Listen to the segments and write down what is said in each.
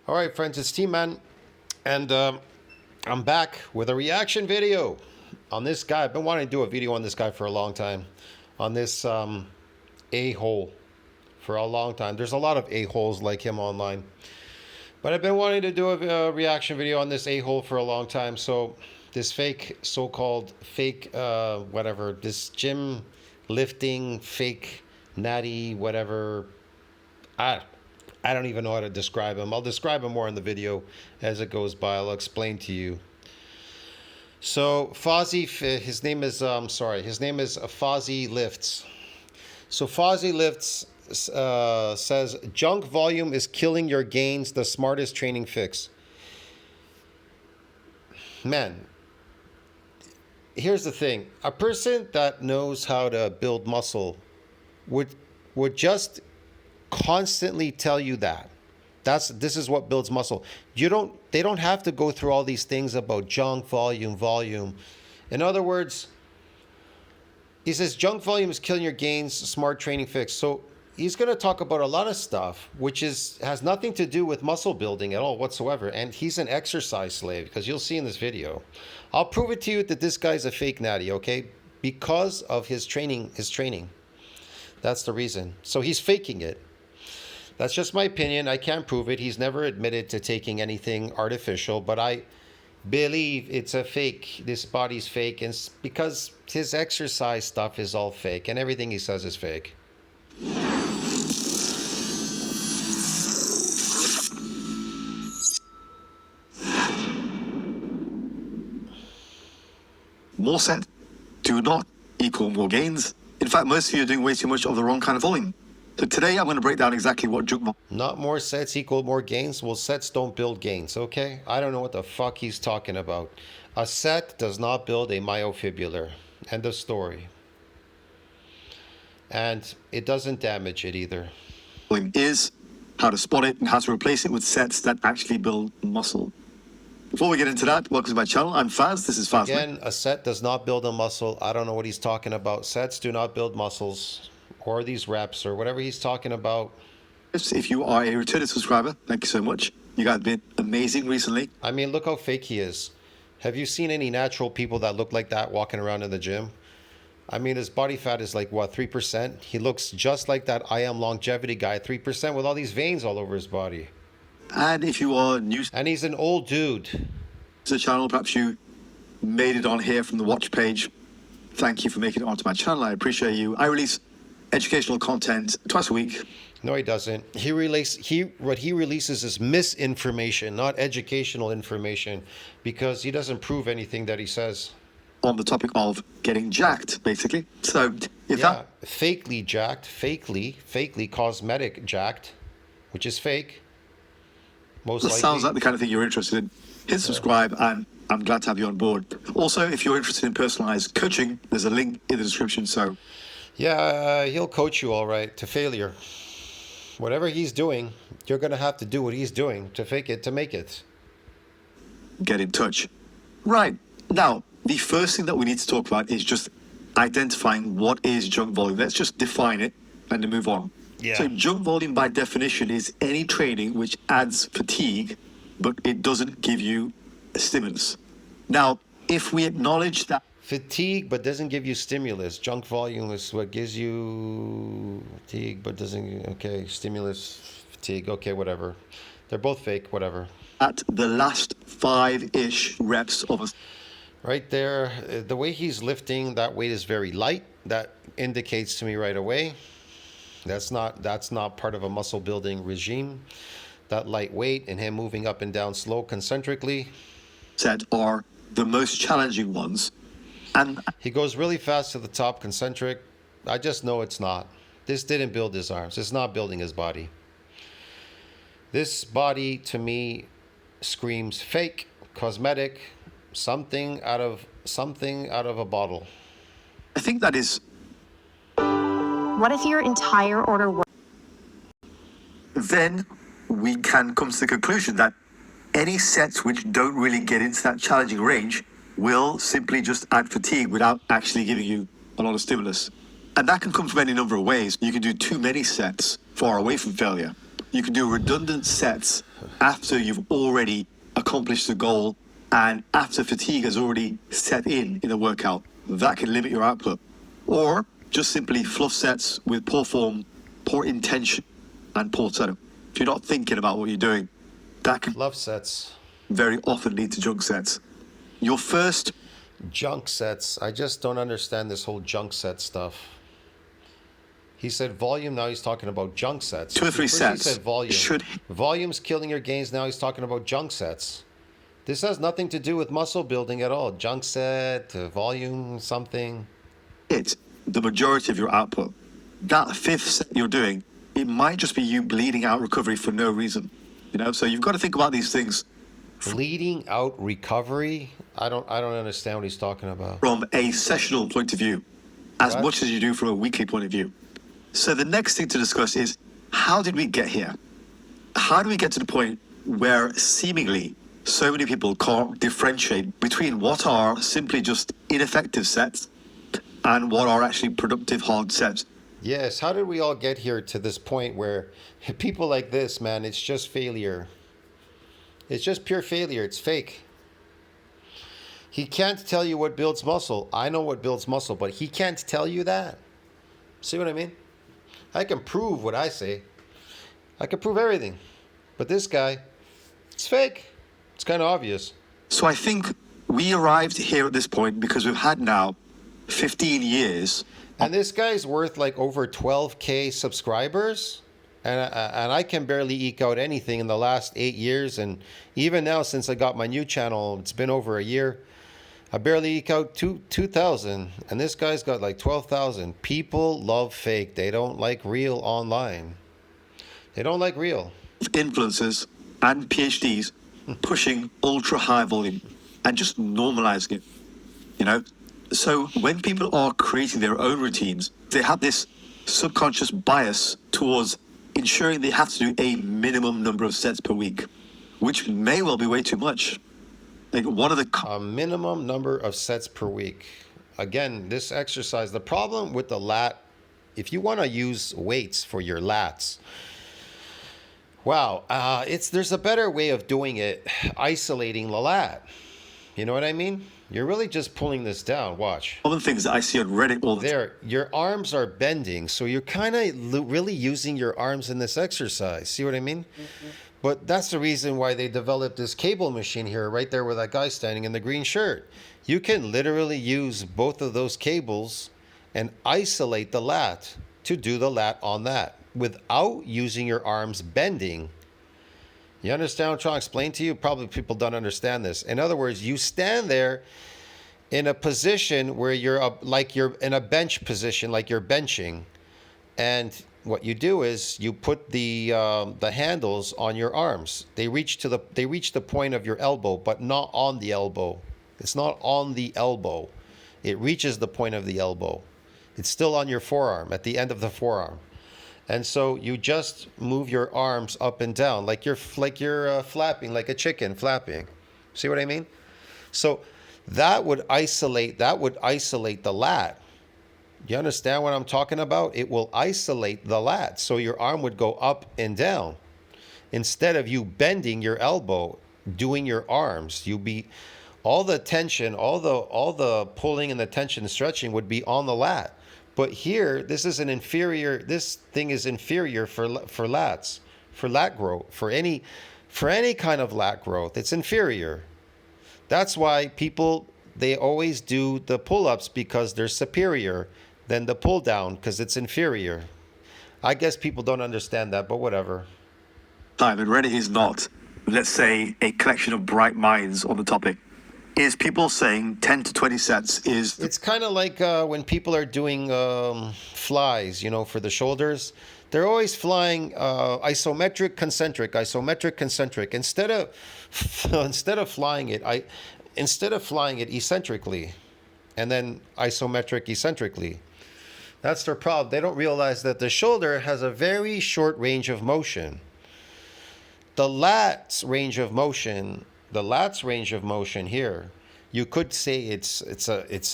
All right, friends, it's T-Man, and I'm back with a reaction video on this guy. I've been wanting to do a video on this guy for a long time, on this a-hole for a long time. There's a lot of a-holes like him online, but I've been wanting to do a reaction video on this a-hole for a long time. So this fake, so-called fake, whatever, this gym lifting, fake, natty, whatever, I don't even know how to describe him. I'll describe him more in the video as it goes by. I'll explain to you. So Fozzy, his name is Fozzy Lifts. So Fozzy Lifts says, junk volume is killing your gains, the smartest training fix. Man, here's the thing. A person that knows how to build muscle would just constantly tell you that this is what builds muscle. They don't have to go through all these things about junk volume. In other words, he says junk volume is killing your gains, smart training fix. So he's going to talk about a lot of stuff which has nothing to do with muscle building at all whatsoever, and he's an exercise slave, because you'll see in this video. I'll prove it to you that this guy's a fake natty, okay? Because of his training. That's the reason. So he's faking it. That's just my opinion. I can't prove it. He's never admitted to taking anything artificial, but I believe it's a fake. This body's fake, and it's because his exercise stuff is all fake, and everything he says is fake. More sets do not equal more gains. In fact, most of you are doing way too much of the wrong kind of volume. So today I'm going to break down exactly what junk volume. Not more sets equal more gains? Well, sets don't build gains, okay? I don't know what the fuck he's talking about. A set does not build a myofibrillar. End of story. And it doesn't damage it either. Is how to spot it and how to replace it with sets that actually build muscle. Before we get into that, welcome to my channel. I'm Faz. This is Faz. Again, a set does not build a muscle. I don't know what he's talking about. Sets do not build muscles, or these reps, or whatever he's talking about. If you are a returning subscriber, thank you so much. You guys have been amazing recently. I mean, look how fake he is. Have you seen any natural people that look like that walking around in the gym? I mean, his body fat is like, what, 3%? He looks just like that I Am Longevity guy, 3%, with all these veins all over his body. And if you are new and he's an old dude to the channel, perhaps you made it on here from the watch page. Thank you for making it onto my channel. I appreciate you. I release educational content twice a week. No, he doesn't. What he releases is misinformation, not educational information, because he doesn't prove anything that he says. On the topic of getting jacked, basically. So if fakely jacked, fakely cosmetic jacked, which is fake. Most likely. Sounds like the kind of thing you're interested in. Hit subscribe, and I'm glad to have you on board. Also, if you're interested in personalized coaching, there's a link in the description. So yeah, he'll coach you all right to failure. Whatever he's doing, you're going to have to do what he's doing to fake it, to make it. Get in touch. Right. Now, the first thing that we need to talk about is just identifying what is junk volume. Let's just define it and then move on. Yeah. So junk volume by definition is any training which adds fatigue, but it doesn't give you a stimulus. Now, if we acknowledge that fatigue but doesn't give you stimulus, junk volume is what gives you fatigue but doesn't, okay, stimulus, fatigue, okay, whatever. They're both fake, whatever. At the last 5-ish reps of a... Right there, the way he's lifting, that weight is very light. That indicates to me right away that's not part of a muscle building regime. That light weight and him moving up and down slow concentrically set are the most challenging ones. And he goes really fast to the top concentric. I just know it's not. This didn't build his arms. It's not building his body. This body to me screams fake, cosmetic, something out of a bottle. I think that is... What if your entire order works? Then we can come to the conclusion that any sets which don't really get into that challenging range will simply just add fatigue without actually giving you a lot of stimulus. And that can come from any number of ways. You can do too many sets far away from failure. You can do redundant sets after you've already accomplished the goal and after fatigue has already set in a workout. That can limit your output. Or just simply fluff sets with poor form, poor intention, and poor setup. If you're not thinking about what you're doing, that can Love sets. very often lead to junk sets. Your first Junk sets. I just don't understand this whole junk set stuff. He said volume, now he's talking about junk sets. 2 or 3 First sets he said volume. should Volume's killing your gains, now he's talking about junk sets. This has nothing to do with muscle building at all. Junk set, volume, something. hit the majority of your output. That 5th set you're doing, it might just be you bleeding out recovery for no reason. So you've got to think about these things Bleeding out recovery? I don't understand what he's talking about. from a sessional point of view, as What? much as you do from a weekly point of view. So the next thing to discuss is, how did we get here? How do we get to the point where seemingly so many people can't differentiate between what are simply just ineffective sets and what are actually productive hard sets? Yes, how did we all get here to this point where people like this, man, it's just failure. It's just pure failure. It's fake. He can't tell you what builds muscle. I know what builds muscle, but he can't tell you that. See what I mean? I can prove what I say. I can prove everything. But this guy, it's fake. It's kind of obvious. So I think we arrived here at this point because we've had now 15 years. And this guy's worth like over 12K subscribers. And I can barely eke out anything in the last 8 years. And even now, since I got my new channel, it's been over a year. I barely eke out 2,000. And this guy's got like 12,000. People love fake. They don't like real online. They don't like real. Influencers and PhDs pushing ultra high volume and just normalizing it. So when people are creating their own routines, they have this subconscious bias towards ensuring they have to do a minimum number of sets per week, which may well be way too much. Like one of the A minimum number of sets per week. Again, this exercise, the problem with the lat, if you want to use weights for your lats, wow, there's a better way of doing it, isolating the lat. You know what I mean? You're really just pulling this down. Watch. common things that I see on Reddit all the time. There, your arms are bending, so you're kind of really using your arms in this exercise. See what I mean? But that's the reason why they developed this cable machine here, right there where that guy standing in the green shirt. You can literally use both of those cables and isolate the lat to do the lat on that without using your arms bending. You understand what I'm trying to explain to you? Probably people don't understand this. In other words, you stand there in a position where you're in a bench position, like you're benching, and what you do is you put the handles on your arms. They reach the point of your elbow, but not on the elbow. It's not on the elbow. It reaches the point of the elbow. It's still on your forearm, at the end of the forearm. And so you just move your arms up and down like you're flapping, like a chicken flapping. See what I mean? So that would isolate the lat. You understand what I'm talking about? It will isolate the lat. So your arm would go up and down. Instead of you bending your elbow, doing your arms, all the tension, all the pulling and the tension and stretching would be on the lat. But here, this thing is inferior for lats, for lat growth, for any kind of lat growth. It's inferior. That's why they always do the pull-ups, because they're superior than the pull down, because it's inferior. I guess people don't understand that, but whatever. time, and Reddit is not, let's say, a collection of bright minds on the topic. Is people saying 10 to 20 sets is... It's kind of like when people are doing flies, for the shoulders. They're always flying isometric, concentric. Instead of flying it eccentrically, and then isometric eccentrically. That's their problem. They don't realize that the shoulder has a very short range of motion. The lats range of motion here, you could say it's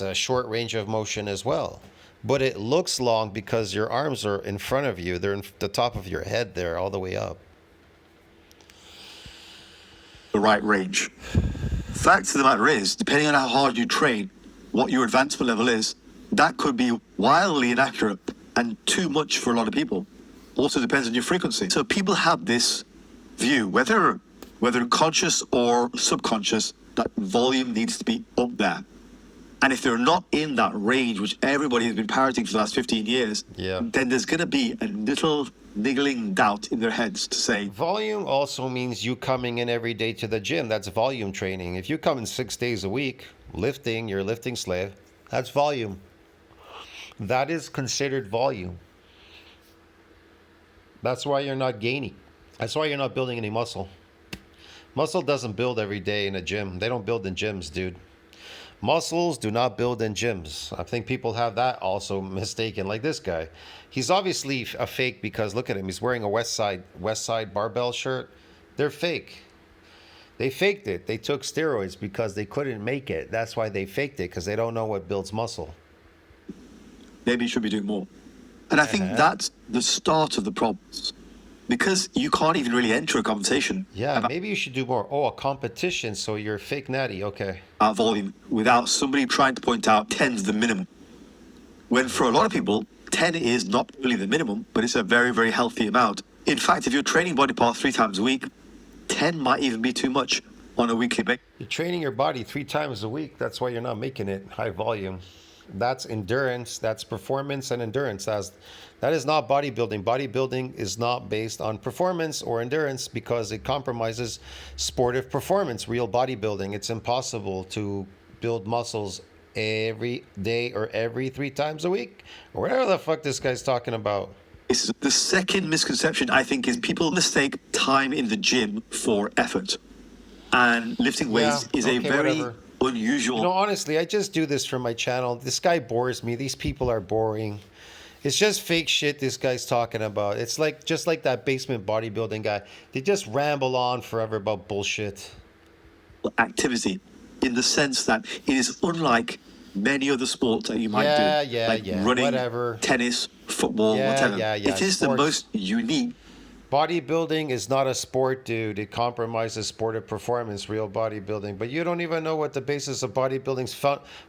a short range of motion as well. but it looks long because your arms are in front of you. They're in the top of your head there, all the way up. The right range. Fact of the matter is, depending on how hard you train, what your advancement level is, that could be wildly inaccurate and too much for a lot of people. Also depends on your frequency. So people have this view, whether conscious or subconscious, that volume needs to be up there. And if they're not in that range, which everybody has been parroting for the last 15 years, then there's going to be a little niggling doubt in their heads to say... Volume also means you coming in every day to the gym. That's volume training. If you come in 6 days a week, lifting, you're a lifting slave, that's volume. That is considered volume. That's why you're not gaining. That's why you're not building any muscle. Muscle doesn't build every day in a gym. They don't build in gyms, dude. Muscles do not build in gyms. I think people have that also mistaken. Like this guy, he's obviously a fake because look at him. He's wearing a West Side barbell shirt. They're fake. They faked it. They took steroids because they couldn't make it. That's why they faked it, because they don't know what builds muscle. Maybe you should be doing more. And I think that's the start of the problems. Because you can't even really enter a conversation. Yeah, maybe you should do more. Oh, a competition, so you're fake natty. Okay. Volume without somebody trying to point out 10's the minimum. When for a lot of people, 10 is not really the minimum, but it's a very, very healthy amount. In fact, if you're training body parts 3 times a week, 10 might even be too much on a weekly basis. You're training your body 3 times a week. That's why you're not making it high volume. That's endurance. That's performance and endurance. That is not bodybuilding. Bodybuilding is not based on performance or endurance because it compromises sportive performance, real bodybuilding. It's impossible to build muscles every day or every 3 times a week or whatever the fuck this guy's talking about. The second misconception, I think, is people mistake time in the gym for effort. And lifting weights is a very unusual... You know, honestly, I just do this for my channel. This guy bores me. These people are boring. It's just fake shit this guy's talking about. It's like just like that basement bodybuilding guy. They just ramble on forever about bullshit. Activity, in the sense that it is unlike many other sports that you might do. Like running, whatever. Tennis, football, whatever. It is the most unique. Bodybuilding is not a sport, dude. It compromises sportive performance, real bodybuilding. But you don't even know what the basis of bodybuilding's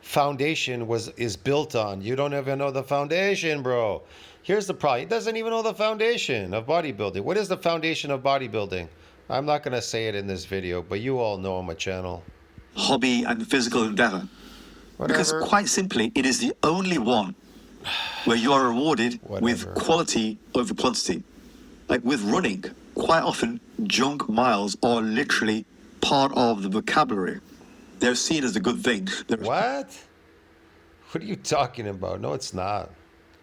foundation is built on. You don't even know the foundation, bro. Here's the problem. He doesn't even know the foundation of bodybuilding. What is the foundation of bodybuilding? I'm not going to say it in this video, but you all know on my channel. Hobby and physical endeavor. Because quite simply, it is the only one where you are rewarded with quality over quantity. Like with running, quite often junk miles are literally part of the vocabulary. They're seen as a good thing. What? What are you talking about? No, it's not.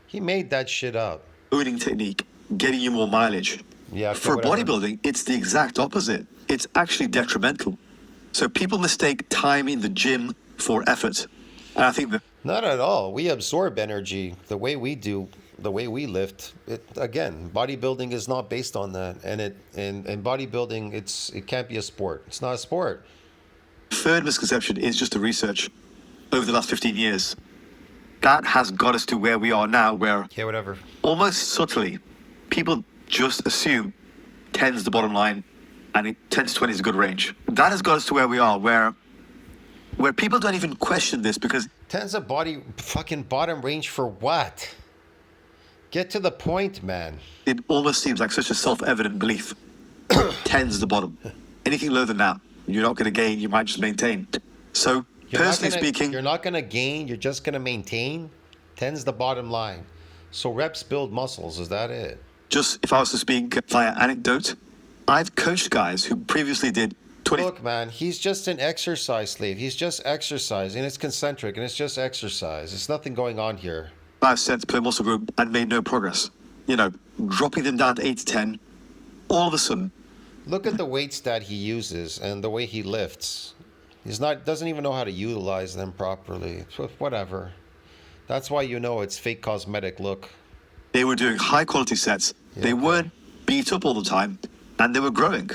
He made that shit up. Owning technique, getting you more mileage. Yeah. For bodybuilding, it's the exact opposite. It's actually detrimental. So people mistake time in the gym for effort. And I think that... Not at all. We absorb energy the way we do. The way we lift, again, bodybuilding is not based on that, and bodybuilding, it can't be a sport. It's not a sport. Third misconception is just the research over the last 15 years. That has got us to where we are now, where almost subtly, people just assume 10's the bottom line, and 10 to 20 is a good range. That has got us to where we are, where people don't even question this because 10's a fucking bottom range for what? Get to the point, man. It almost seems like such a self-evident belief. 10's the bottom. Anything lower than that, you're not going to gain, you might just maintain. So, personally speaking... You're not going to gain, you're just going to maintain? 10's the bottom line. So reps build muscles, is that it? Just, if I was to speak via anecdote, I've coached guys who previously did 20... Look, man, he's just an exercise slave. He's just exercising. It's concentric, and it's just exercise. There's nothing going on here. 5 sets per muscle group and made no progress. You know, dropping them down to 8 to 10, all of a sudden. Look at the weights that he uses and the way he lifts. Doesn't even know how to utilize them properly. Whatever. That's why you know it's fake cosmetic look. They were doing high quality sets. Yeah. They weren't beat up all the time, and they were growing.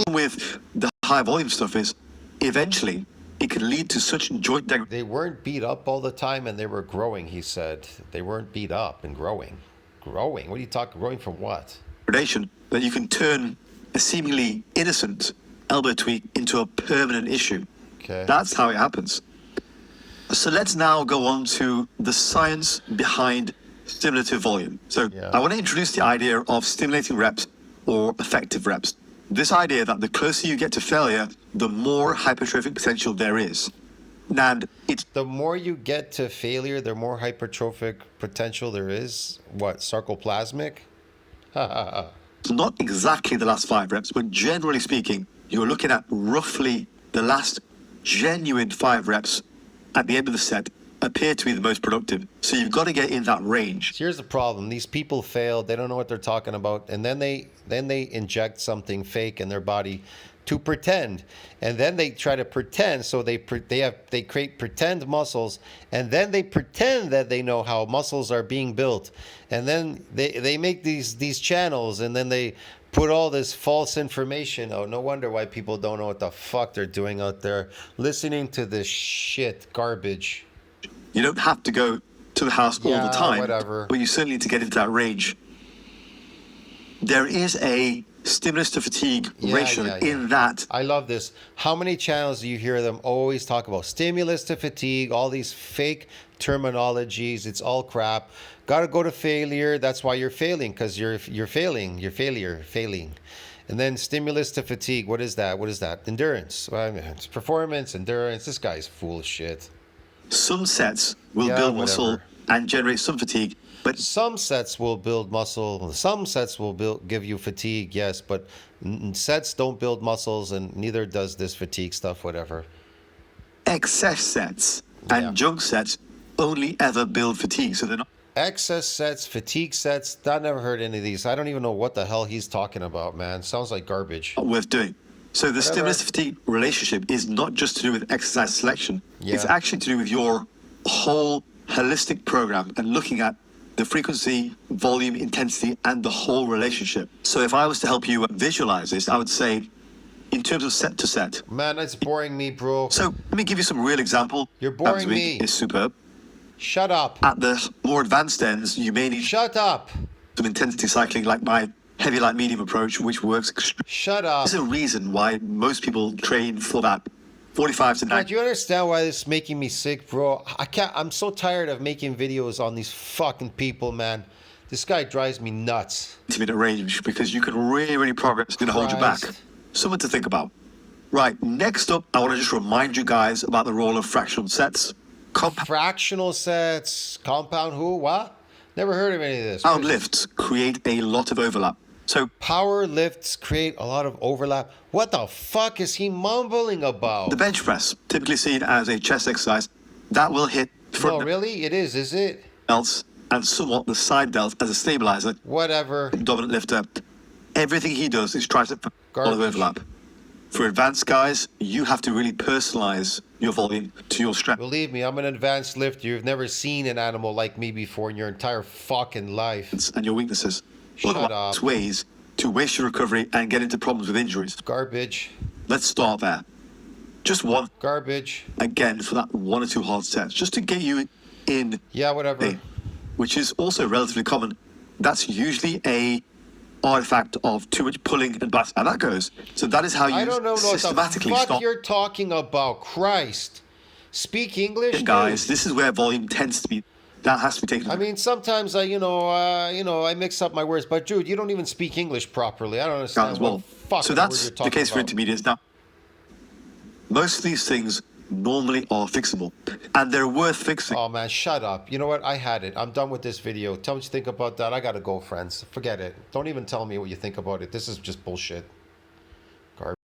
With the high volume stuff is, eventually, it can lead to such joint degradation. They weren't beat up all the time and they were growing, he said. They weren't beat up and growing. Growing? What are you talking? Growing from what? That you can turn a seemingly innocent elbow tweak into a permanent issue. Okay. That's how it happens. So let's now go on to the science behind stimulative volume. So Yeah. I want to introduce the idea of stimulating reps or effective reps. This idea that the closer you get to failure, the more hypertrophic potential there is. And it's The more you get to failure, the more hypertrophic potential there is. What, sarcoplasmic? not exactly the last 5 reps, but generally speaking, you're looking at roughly the last genuine 5 reps at the end of the set appear to be the most productive. So you've got to get in that range. Here's the problem. These people fail. They don't know what they're talking about. And then they inject something fake in their body to pretend. And then they try to pretend. So they create pretend muscles. And then they pretend that they know how muscles are being built. And then they make these channels. And then they put all this false information out. No wonder why people don't know what the fuck they're doing out there, listening to this shit garbage. You don't have to go to the house all the time, whatever. but you certainly need to get into that range. There is a stimulus to fatigue ratio in that. I love this. How many channels do you hear them always talk about stimulus to fatigue, all these fake terminologies? It's all crap. Got to go to failure. That's why you're failing, because you're failing. You're failing. And then stimulus to fatigue. What is that? What is that? Endurance. Well, I mean, it's performance, endurance. This guy's full of shit. Some sets will build muscle and generate some fatigue, but some sets will build muscle. Some sets will give you fatigue, yes, but sets don't build muscles, and neither does this fatigue stuff, whatever. Excess sets and junk sets only ever build fatigue, so they're not. Excess sets, fatigue sets, I never heard any of these. I don't even know what the hell he's talking about, man. Sounds like garbage. Not worth doing. So the stimulus to fatigue relationship is not just to do with exercise selection. Yeah. It's actually to do with your whole holistic program and looking at the frequency, volume, intensity, and the whole relationship. So if I was to help you visualize this, I would say, in terms of set to set. Man, that's boring me, bro. So let me give you some real example. You're boring me. Is superb. Shut up. At the more advanced ends, you may need Shut up. some intensity cycling, like my heavy light medium approach, which works extremely. Shut up. There's a reason why most people train for that 45 to 90. Do you understand why this is making me sick, bro? I'm so tired of making videos on these fucking people, man. This guy drives me nuts. Minute range, because you can really progress. It's going to hold you back. Something to think about. Right, next up, I want to just remind you guys about the role of fractional sets. Fractional sets, compound who, what? Never heard of any of this. Compound lifts create a lot of overlap. So power lifts create a lot of overlap. What the fuck is he mumbling about? the bench press, typically seen as a chest exercise, that will hit front No, really? It is it? delts and somewhat the side delt as a stabilizer. Whatever. Dominant lifter. Everything he does is try to follow the overlap. For advanced guys, you have to really personalize your volume to your strength. Believe me, I'm an advanced lifter. You've never seen an animal like me before in your entire fucking life. And your weaknesses. Shut Otherwise, up. ways to waste your recovery and get into problems with injuries. Garbage. Let's start there. Just one. Garbage. Again, for that 1 or 2 hard sets, just to get you in. Yeah, whatever. Which is also relatively common. That's usually a artifact of too much pulling and bust. And that goes. So that is how you I don't know what systematically the fuck stop. you're talking about. Christ. Speak English, Guys, dude. this is where volume tends to be. That has to be taken. I mean, sometimes I mix up my words, but dude, you don't even speak English properly. I don't understand as well. what fucking So word that's you're the talking case for about. intermediates. Now, most of these things normally are fixable, and they're worth fixing. Oh man, shut up. You know what? I had it. I'm done with this video. Tell me what you think about that. I gotta go, friends. Forget it. Don't even tell me what you think about it. This is just bullshit. Garbage.